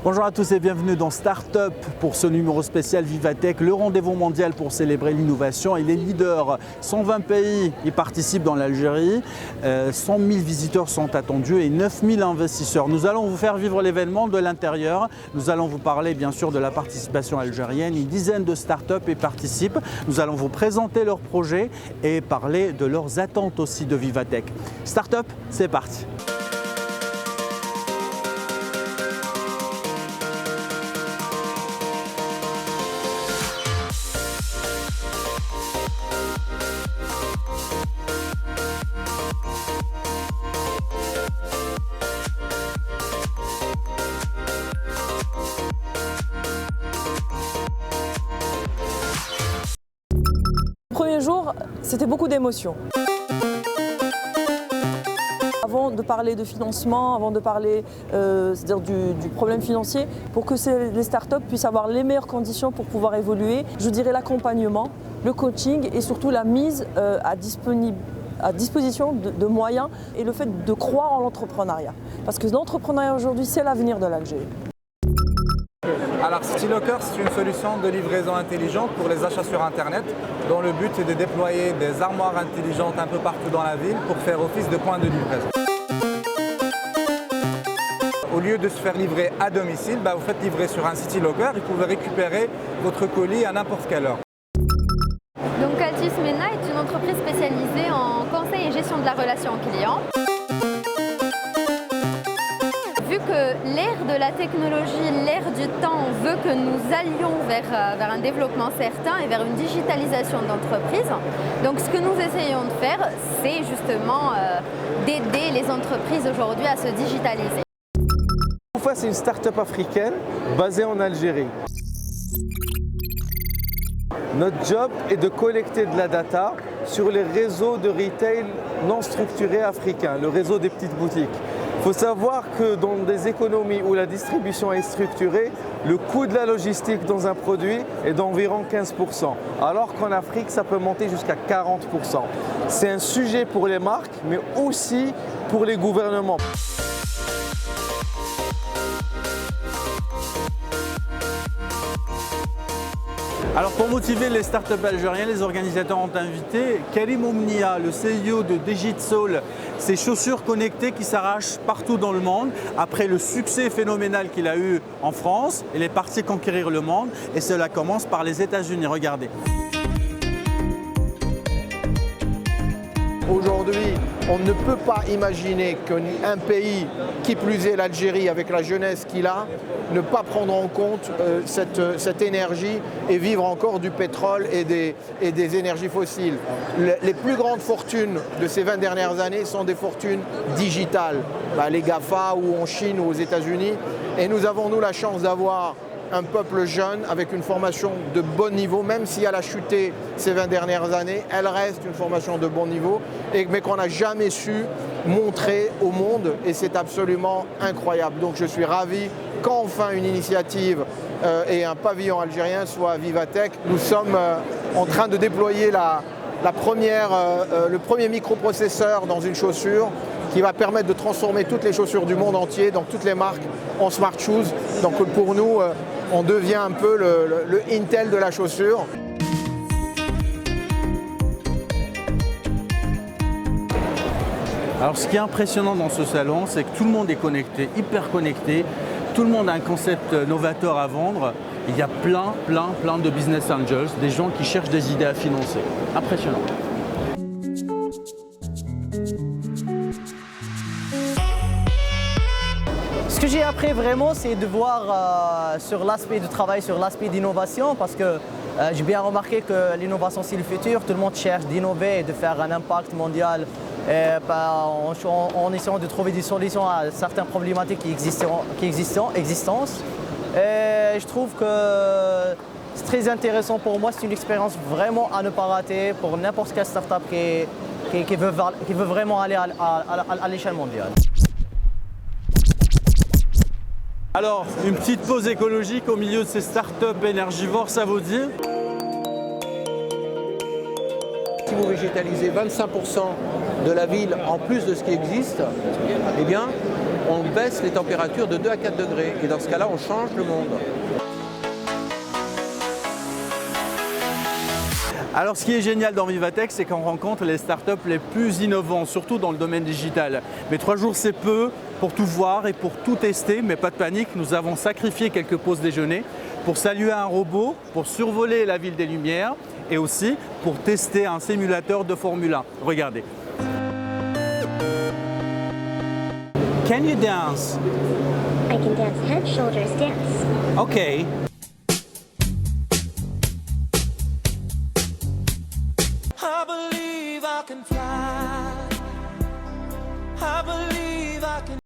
Bonjour à tous et bienvenue dans Startup pour ce numéro spécial Vivatech, le rendez-vous mondial pour célébrer l'innovation et les leaders. 120 pays y participent dans l'Algérie, 100 000 visiteurs sont attendus et 9 000 investisseurs. Nous allons vous faire vivre l'événement de l'intérieur. Nous allons vous parler bien sûr de la participation algérienne. Une dizaine de startups y participent. Nous allons vous présenter leurs projets et parler de leurs attentes aussi de Vivatech. Startup, c'est parti. Premier jour, c'était beaucoup d'émotions. Avant de parler de financement, avant de parler c'est-à-dire du problème financier, pour que les startups puissent avoir les meilleures conditions pour pouvoir évoluer, je dirais l'accompagnement, le coaching et surtout la mise à disposition de moyens et le fait de croire en l'entrepreneuriat. Parce que l'entrepreneuriat aujourd'hui, c'est l'avenir de l'Algérie. Alors CityLocker, c'est une solution de livraison intelligente pour les achats sur Internet dont le but est de déployer des armoires intelligentes un peu partout dans la ville pour faire office de point de livraison. Au lieu de se faire livrer à domicile, vous faites livrer sur un CityLocker et vous pouvez récupérer votre colis à n'importe quelle heure. Donc Altis MENA est une entreprise spécialisée en conseil et gestion de la relation client. Vu que l'ère de la technologie, l'ère du temps veut que nous allions vers un développement certain et vers une digitalisation d'entreprise, donc ce que nous essayons de faire, c'est justement d'aider les entreprises aujourd'hui à se digitaliser. Enfin, c'est une start-up africaine basée en Algérie. Notre job est de collecter de la data sur les réseaux de retail non structurés africains, le réseau des petites boutiques. Il faut savoir que dans des économies où la distribution est structurée, le coût de la logistique dans un produit est d'environ 15%, alors qu'en Afrique, ça peut monter jusqu'à 40%. C'est un sujet pour les marques, mais aussi pour les gouvernements. Alors pour motiver les startups algériens, les organisateurs ont invité Karim Oumnia, le CEO de Digitsoul, ces chaussures connectées qui s'arrachent partout dans le monde. Après le succès phénoménal qu'il a eu en France, il est parti conquérir le monde et cela commence par les États-Unis. Regardez. Aujourd'hui, on ne peut pas imaginer qu'un pays, qui plus est l'Algérie avec la jeunesse qu'il a, ne pas prendre en compte cette énergie et vivre encore du pétrole et des énergies fossiles. Les plus grandes fortunes de ces 20 dernières années sont des fortunes digitales, les GAFA ou en Chine ou aux États-Unis. Et nous avons, nous, la chance d'avoir un peuple jeune avec une formation de bon niveau, même si elle a chuté ces 20 dernières années, elle reste une formation de bon niveau, mais qu'on n'a jamais su montrer au monde et c'est absolument incroyable. Donc je suis ravi qu'enfin une initiative et un pavillon algérien soit à Vivatech. Nous sommes en train de déployer le premier microprocesseur dans une chaussure qui va permettre de transformer toutes les chaussures du monde entier, donc toutes les marques, en smart shoes. Donc pour nous, on devient un peu le Intel de la chaussure. Alors ce qui est impressionnant dans ce salon, c'est que tout le monde est connecté, hyper connecté. Tout le monde a un concept novateur à vendre. Il y a plein de business angels, des gens qui cherchent des idées à financer. Impressionnant. Ce que j'ai appris vraiment, c'est de voir sur l'aspect du travail, sur l'aspect d'innovation, parce que j'ai bien remarqué que l'innovation c'est le futur. Tout le monde cherche d'innover et de faire un impact mondial en essayant de trouver des solutions à certaines problématiques qui existent. Et je trouve que c'est très intéressant pour moi. C'est une expérience vraiment à ne pas rater pour n'importe quelle start-up qui veut vraiment aller à l'échelle mondiale. Alors, une petite pause écologique au milieu de ces startups énergivores, ça vous dit ? si vous végétalisez 25% de la ville en plus de ce qui existe, eh bien, on baisse les températures de 2 à 4 degrés. Et dans ce cas-là, on change le monde. Alors ce qui est génial dans Vivatech, c'est qu'on rencontre les startups les plus innovants, surtout dans le domaine digital. Mais 3 jours c'est peu pour tout voir et pour tout tester, mais pas de panique, nous avons sacrifié quelques pauses déjeuner pour saluer un robot, pour survoler la ville des Lumières et aussi pour tester un simulateur de Formule 1. Regardez. Can you dance? I can dance head, shoulders, dance. Okay. I believe I can fly. I believe I can